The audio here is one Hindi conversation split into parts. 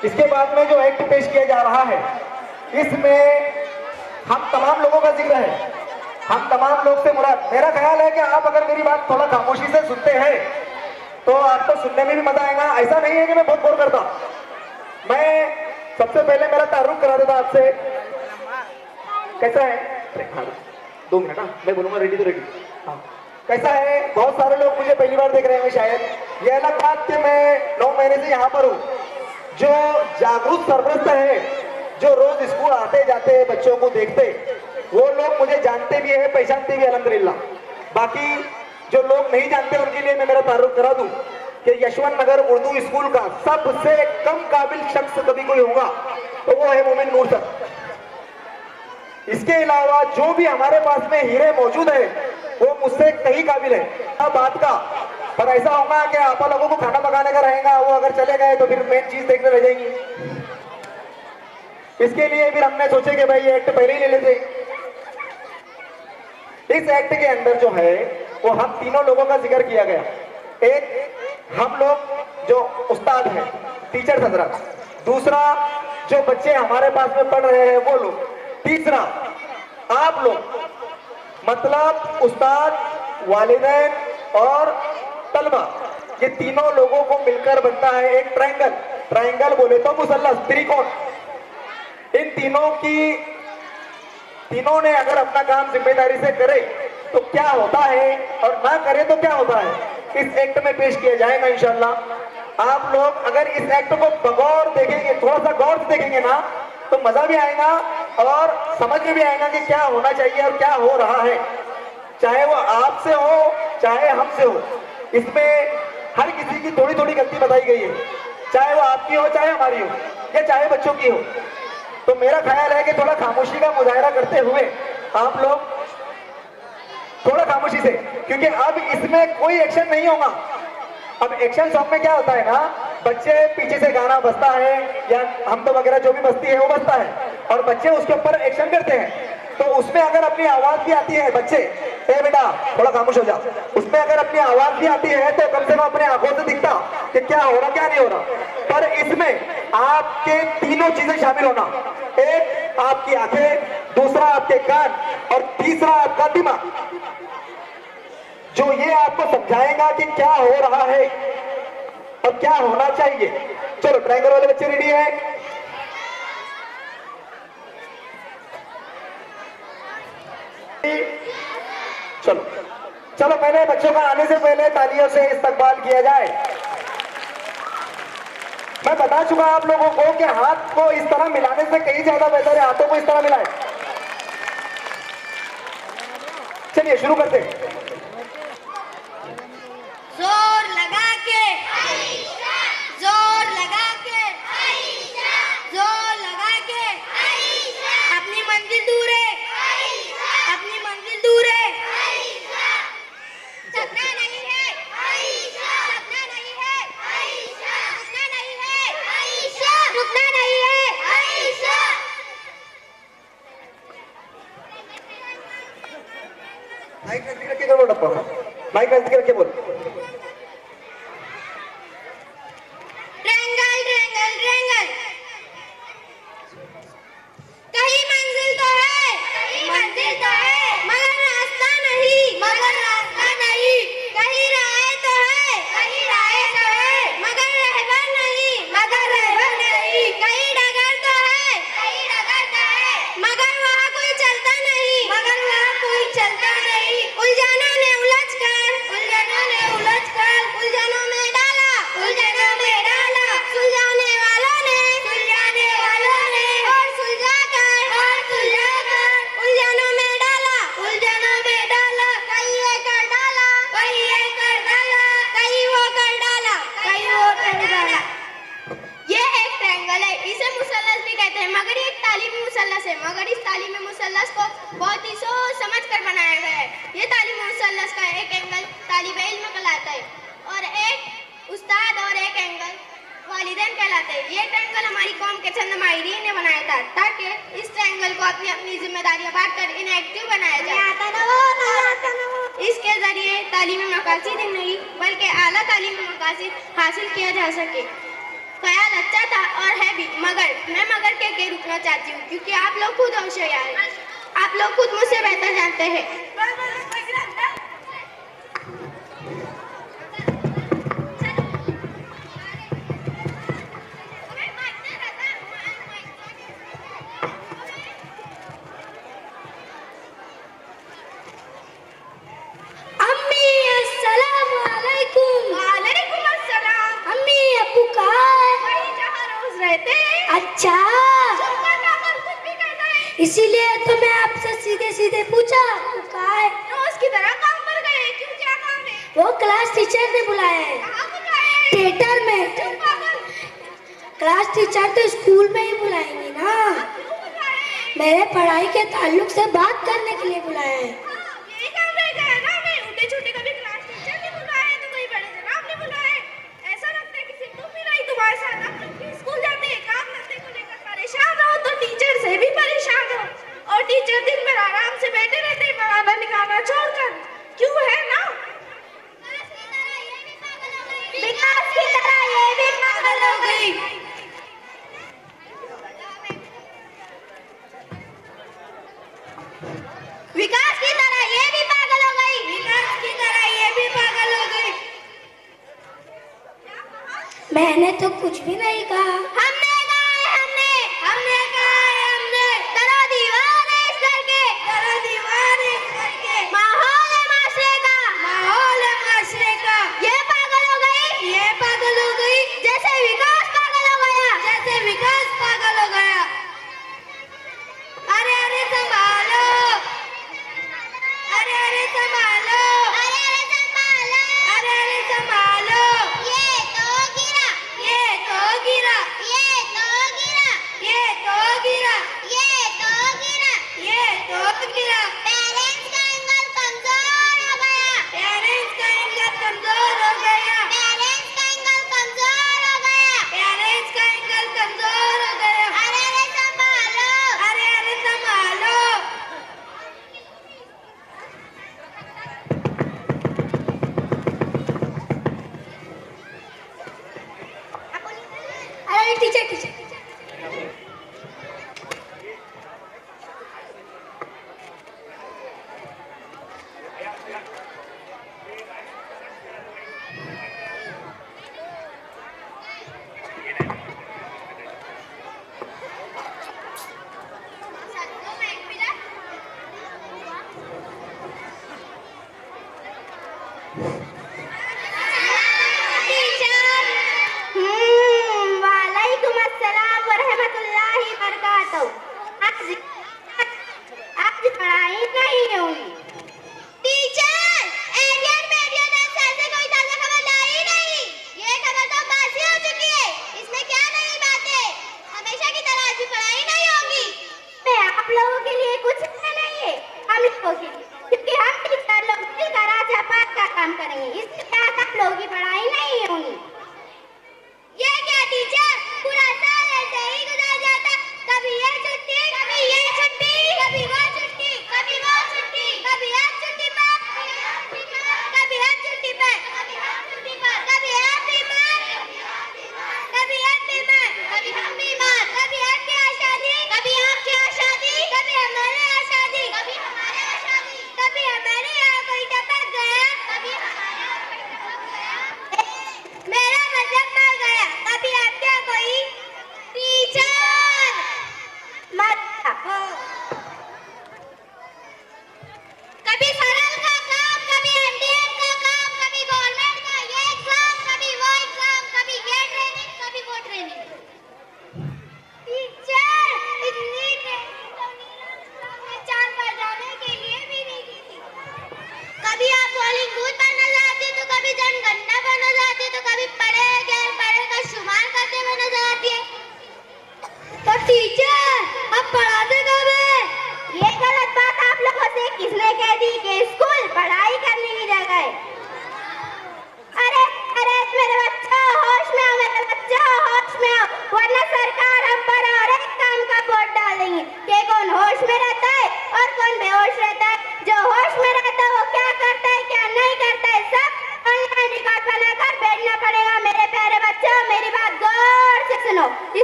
इसके बाद में जो एक्ट पेश किया जा रहा है, इसमें हम तमाम लोगों का जिक्र है, हम तमाम लोग से मुराद। मेरा ख्याल है कि आप अगर मेरी बात थोड़ा खामोशी से सुनते हैं तो आपको सुनने में भी मजा आएगा। ऐसा नहीं है कि मैं बहुत बोर करता। मैं सबसे पहले मेरा तारुफ करा देता आपसे। कैसा है? हाँ, 2 मिनट। हाँ, मैं बोलूंगा रेडी तो रेडी। हाँ, कैसा है? बहुत सारे लोग मुझे पहली बार देख रहे हैं शायद। ये अलग बात कि मैं 9 महीने से यहाँ पर हूँ। जो जागरूक सरपरस्त है, जो रोज स्कूल आते जाते बच्चों को देखते, वो लोग मुझे जानते भी है, पहचानते भी अल्हम्दुलिल्लाह। बाकी जो लोग नहीं जानते उनके लिए मैं मेरा तारुफ करा दूं कि यशवंत नगर उर्दू स्कूल का सबसे कम काबिल शख्स कभी कोई होगा तो वो है मोमिन नूर सर। इसके अलावा जो भी हमारे पास में हीरे मौजूद है वो मुझसे कहीं काबिल है बात का। पर ऐसा होगा कि आप लोगों को खाना पकाने का रहेगा, वो अगर चले गए तो फिर मेन चीज देखने रह जाएंगी। इसके लिए फिर हमने सोचे कि भाई ये एक्ट पहले ही ले लेते। इस एक्ट के अंदर जो है वो हम तीनों लोगों का जिक्र किया गया। एक हम लोग जो उस्ताद हैं, टीचर हजरात। दूसरा जो बच्चे हमारे पास में पढ़ रहे हैं वो लोग। तीसरा आप लोग, मतलब उस्ताद, वालिदैन और तलबा। ये तीनों लोगों को मिलकर बनता है एक ट्रायंगल। ट्रायंगल बोले तो मुसल्लस, त्रिकोण। इन तीनों ने अगर अपना काम जिम्मेदारी से करे तो क्या होता है और ना करे तो क्या होता है, इस एक्ट में पेश किया जाएगा इंशाल्लाह। आप लोग अगर इस एक्ट को बगौर देखेंगे, थोड़ा सा गौर से देखेंगे ना, तो मजा भी आएगा और समझ में भी आएगा कि क्या होना चाहिए और क्या हो रहा है। चाहे वो आपसे हो चाहे हमसे हो, इसमें हर किसी की थोड़ी थोड़ी गलती बताई गई है, चाहे वो आपकी हो चाहे हमारी हो या चाहे बच्चों की हो। तो मेरा ख्याल है कि थोड़ा खामोशी का मुजाहरा करते हुए आप लोग थोड़ा खामोशी से, क्योंकि अब इसमें कोई एक्शन नहीं होगा। अब एक्शन सॉन्ग में क्या होता है ना, बच्चे पीछे से गाना बजता है या हम तो वगैरह जो भी बजती है वो बजता है और बच्चे उसके ऊपर एक्शन करते हैं। तो उसमें अगर अपनी आवाज भी आती है, बच्चे ए बेटा थोड़ा खामोश हो जा, उसमें अगर अपनी आवाज भी आती है तो कम से कम अपने आंखों से दिखता कि क्या हो रहा क्या नहीं हो रहा। पर इसमें आपके तीनों चीजें शामिल होना, एक आपकी आंखें, दूसरा आपके कान और तीसरा आपका दिमाग, जो ये आपको समझाएगा कि क्या हो रहा है और क्या होना चाहिए। चलो ट्रायंगल वाले बच्चे रेडी है? चलो चलो पहले बच्चों का आने से पहले तालियों से इस्तकबाल किया जाए। मैं बता चुका आप लोगों को कि हाथ को इस तरह मिलाने से कहीं ज्यादा बेहतर है हाथों को इस तरह मिलाएं। चलिए शुरू करते हैं। जोर लगा के, जोर लगा के, जोर लगा के, अपनी मंजिल दूर है, अपनी मंजिल दूर है। सपना नहीं है, सपना नहीं है, रुकना नहीं है, रुकना नहीं है। माइक नजदीक रख के बोल डब्बा, माइक नजदीक रख के बोल। ट्रायंगल ट्रायंगल ट्रायंगल, कहीं मंजिल तो है, मंजिल तो है, मगर रास्ता नहीं, मगर रास्ता नहीं। कहीं राह तो है, कहीं राह तो है, मगर रहबर नहीं, मगर रहबर नहीं। कहीं डगर तो है, कहीं डगर तो है, मगर वहाँ कोई चलता नहीं, मगर वहाँ कोई चलता नहीं। उलझनों ने उलझ कर, उलझनों ने उलझ कर, उलझनों में डाला, उलझनों में डाला। सुलझाने वालों ने, सुलझाने वालों ने, और सुलझा कर, और सुलझा कर, उलझनों में डाला, उलझनों में डाला। कहीं ये कर डाला, कहीं ये कर डाला, कहीं वो कर डाला, कहीं वो कर डाला। ये एक ट्रायंगल है, इसे मुसल्लस भी कहते हैं, मगर ये एक तालीमी मुसल्लस है। मगर इस तालीमी मुसल्लस को बहुत ही सोच समझ कर बनाया गया है। ये तालीमी मुसल्लस का एक एंगल तालिबे इल्म कहलाता है और एक उस्ताद और एक एंगल वालिदैन कहलाते हैं। ये ट्रायंगल हमारी कौम के चंद माहिरीन ने बनाया था ताकि इस ट्रायंगल को अपनी अपनी जिम्मेदारियां बांटकर इन्हें एक्टिव बनाया जाए। इसके जरिए तालीमी मकासद नहीं बल्कि आला तालीमी मकासद हासिल किया जा सके। ख्याल अच्छा था और है भी, मगर मैं मगर के रुकना चाहती हूँ क्योंकि आप लोग खुद होशियार हैं। आप लोग खुद मुझसे बेहतर जानते हैं। अम्मी अस्सलाम वालेकुम। वालेकुम अस्सलाम। अम्मी अब्बू कहाँ है? वहीं जहाँ रोज रहते हैं। अच्छा, इसीलिए तो मैं आपसे सीधे सीधे पूछा तू कहाँ है? रोज की तरह काम पर गए। क्यों, क्या काम है? वो क्लास टीचर ने बुलाया है। कहाँ बुलाया है? थिएटर में। क्लास टीचर तो स्कूल में ही बुलाएंगी ना। क्यों बुलाया है? मेरे पढ़ाई के ताल्लुक से बात करने के लिए बुलाया है। यही काम रह गया है ना, मैं उल्टे छोटे कभी क्लास टीचर ने बुलाया है तो कोई बड़े जनाब ने बुलाया है। ऐसा लगता है कि सिर्फ तुम ही नहीं, तुम्हारे साथ आप लोग भी स्कूल जाते हैं, काम धंधे को लेकर परेशान हो तो टीचर से भी परेशान हो। और टीचर दिन भर आराम से बैठे रहते हैं बहाना निकालना छोड़कर। क्यों है ना? विकास की तरह ये भी पागल हो गई। विकास की तरह ये भी पागल हो गई। विकास की तरह ये भी पागल हो गई। मैंने तो कुछ भी नहीं कहा। हमने कहा है, हमने कहा है, हमने। करो दीवार है इस घर के, करो दीवार है इस घर के। माहौल है माशरे का, माहौल है माशरे का। ये पागल हो गई, ये पागल हो गई। जैसे विकास पागल हो गया, जैसे विकास पागल हो गया। अरे अरे संभालो, अरे अरे संभालो, अरे अरे संभालो, अरे अरे संभालो। ये तो गिरा, ये तो गिरा, ये तो गिरा, ये तो गिरा, ये तो गिरा, ये तो गिरा। पेरेंट्स का एंगल कमजोर हो गया, पेरेंट्स का एंगल कमजोर हो गया, पेरेंट्स का एंगल कमजोर हो गया, पेरेंट्स का एंगल कमजोर हो गया। अरे अरे संभालो, अरे अरे संभालो। अरे टीचर टीचर वालेकुम अस्सलाम व रहमतुल्लाहि व बरकातहू। आज पढ़ाई नहीं होगी। टीचर, एलियन मेरियन सर से कोई ताज़ा खबर लाई नहीं। ये खबर तो बासी हो चुकी है। इसमें क्या नई बात है? हमेशा की तरह आज भी पढ़ाई नहीं होगी। मैं आप लोगों के लिए कुछ नहीं है, हम लोगों के लिए, क्योंकि हम टीचर लोग मिलकर आज पाठ का काम करेंगे। इसलिए आज आप लोगों की पढ़ाई नहीं होगी। ये क्या टीचर, पूरा साल ऐसे ही गुजर जाता, कभी ये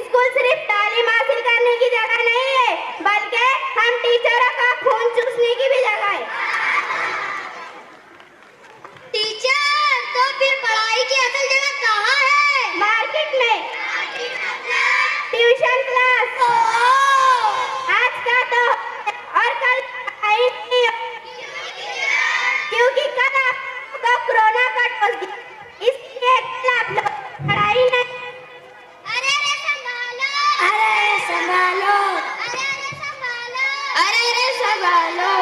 स्कूल सिर्फ तालीम हासिल करने की जगह नहीं है, बल्कि हम टीचरों का खून चूसने की भी जगह है। टीचर, तो फिर पढ़ाई की असल जगह कहाँ है? मार्केट में, ट्यूशन क्लास। आज का तो और कल पढ़ाई नहीं हो, क्योंकि कल आपको कोरोना का डोज दिया, इसलिए कल आप लोग पढ़ाई नहीं। अरे संभालो, अरे संभालो, अरे संभालो,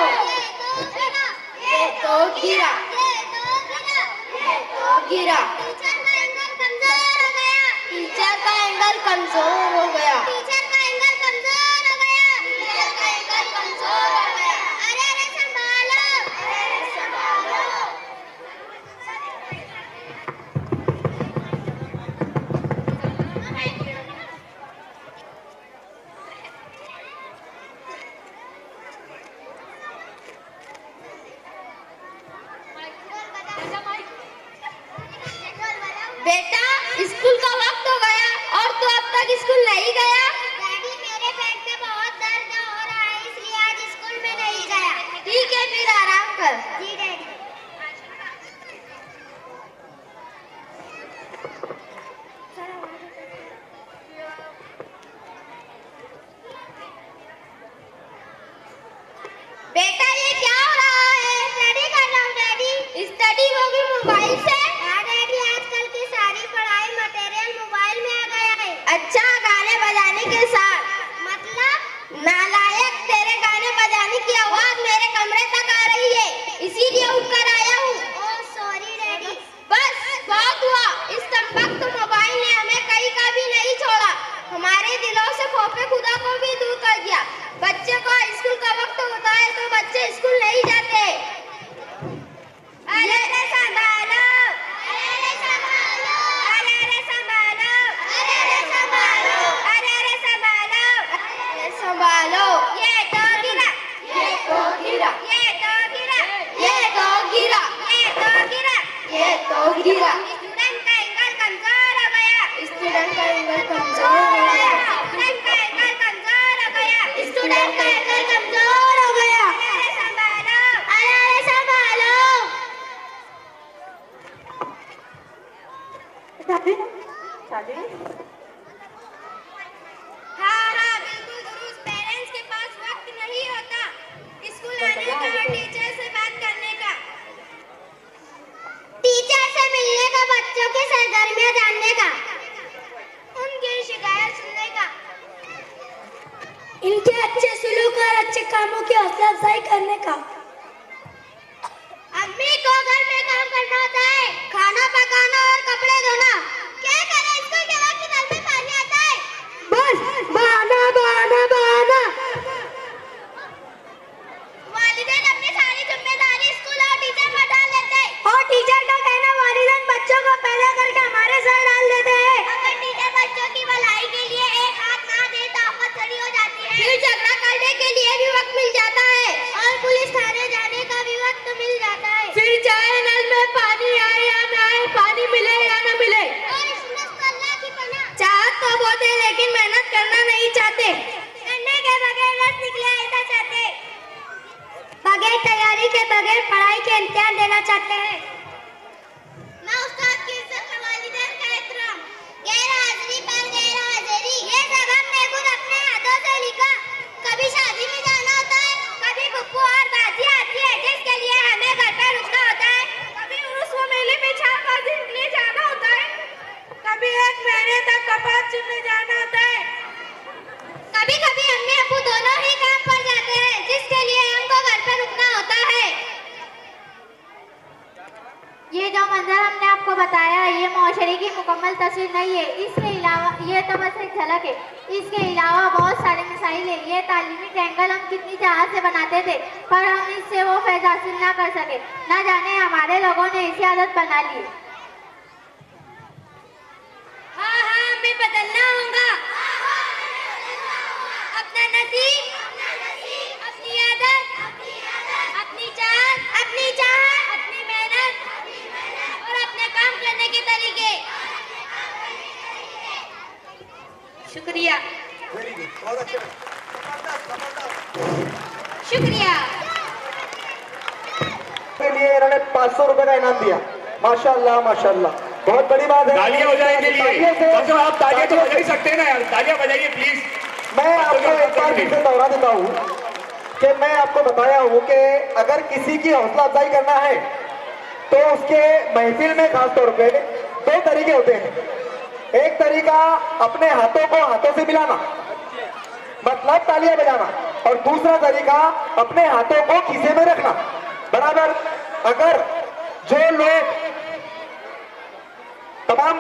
ये तो गिरा, ये तो गिरा। टीचर का एंगल कमजोर हो गया, टीचर का एंगल कमजोर हो गया, टीचर का एंगल कमजोर हो गया। अरे संभालो, अरे संभालो। बेटा, स्कूल का वक्त हो गया और तू अब तक स्कूल नहीं गया। डैडी, मेरे पेट में बहुत दर्द हो रहा है, इसलिए आज स्कूल में नहीं गया। ठीक है, फिर आराम कर। जी डैडी। बेटा, ये क्या हो रहा है? स्टडी कर रहा हूँ डैडी। स्टडी होगी मोबाइल से? हाँ डैडी, आजकल की सारी पढ़ाई मटेरियल मोबाइल में आ गया है। अच्छा, गाने बजाने के साथ? मतलब नालायक, तेरे गाने बजाने की आवाज मेरे कमरे तक आ रही है, इसीलिए उठकर आया हूँ। Oh sorry daddy. बस बहुत हुआ, इस कमबख्त मोबाइल ने हमें कहीं का भी नहीं छोड़ा, हमारे दिलों से खौफे खुदा को भी दूर कर दिया। बच्चे को स्कूल का वक्त होता है तो बच्चे स्कूल नहीं जाते। अरे संभालो, अरे संभालो, अरे संभालो, अरे संभालो, अरे संभालो, अरे संभालो। ये तो गिरा, ये तो गिरा, ये तो गिरा, ये तो गिरा, ये तो गिरा, ये तो गिरा। स्टूडेंट का एंगल कमजोर हो गया, स्टूडेंट का एंगल कमजोर हो गया, स्टूडेंट का एंगल कमजोर हो गया, स्टूडेंट का एंगल कमजोर हो गया। अरे संभालो, अरे संभालो। हाँ, बिल्कुल दुरुस्त। पेरेंट्स के पास वक्त नहीं होता स्कूल आने का और टीचर से बात करने का, टीचर से मिलने का, बच्चों की सरगर्मियां जानने का, उनकी शिकायत सुनने का, इनके अच्छे सलूक और अच्छे कामों की हौसला अफजाई करने का। अम्मी को घर में काम करना होता है, खाना पकाना और कपड़े धोना। क्या करें, स्कूल के वक्त नल में पानी आता है। बस बहाना बहाना बहाना। वालिदैन अपनी सारी जिम्मेदारी स्कूल और टीचर पर डाल देते हैं, और टीचर का कहना वालिदैन बच्चों को पैदा करके हमारे सर डाल देते हैं। अगर टीचर बच्चों की भलाई के लिए एक हाथ ना दे तो आफत खड़ी हो जाती है, फिर झगड़ा करने के लिए भी वक्त मिल जाता है, और पुलिस थाने जाने का भी वक्त मिल जाता है। फिर चाहे नल में पानी आए या ना आए, पानी मिले या ना मिले, चाहत तो बहुत है लेकिन मेहनत करना नहीं चाहते, करने के बगैर रस निकले ऐसा चाहते, बगैर तैयारी के, बगैर पढ़ाई के इम्तिहान देना चाहते हैं। ना उस्ताद की इज्जत, ना वालिदैन का एहतराम, गैर हाजिरी पर गैर हाजिरी, ये सब हमने खुद अपने हाथों से लिखा। कभी शादी में जाना होता है, कभी फुप्पू और दादी आती है जिसके लिए हमें घर पे रुकना होता है, कभी उर्स व मेले में 4-5 दिन के लिए जाना होता है, कभी 1 महीने तक कपास चुनने जाना होता है, कभी कभी अम्मी अब्बू दोनों ही काम पर जाते हैं जिसके लिए हमको घर पे रुकना होता है। ये जो मंजर हमने आपको बताया ये मुआशरे की मुकम्मल तस्वीर नहीं है, इसके अलावा ये तो बस एक झलक है, इसके अलावा बहुत सारे मिसाइल है। ये तालीमी ट्रायंगल हम कितनी चाहत से बनाते थे पर हम इससे वो फैज़ हासिल ना कर सके, ना जाने हमारे लोगों ने ऐसी आदत बना ली। हाँ, हमें बदलना होगा अपना नसीब, अपनी आदत, अपनी चाहत, अपनी मेहनत और अपने काम करने के तरीके। शुक्रिया वेरी गुड, बहुत अच्छे, जबरदस्त जबरदस्त। शुक्रिया। के लिए इन्होंने 500 रुपए का इनाम दिया। माशाल्लाह माशाल्लाह, बहुत बड़ी बात है। तालियां हो जाएंगे लिए, तालियों से- कम से कम आप तालियां तो बजा ही सकते हैं ना यार, तालियां बजाइए प्लीज। मैं आपको एक बार फिर से दोहरा देता हूँ कि मैं आपको बताया हूँ कि अगर किसी की हौसला अफजाई करना है तो उसके महफिल में खास तौर पे 2 तरीके होते हैं। एक तरीका अपने हाथों को हाथों से मिलाना, मतलब तालियां बजाना, और दूसरा तरीका अपने हाथों को खीसे में रखना। बराबर। अगर जो लोग तमाम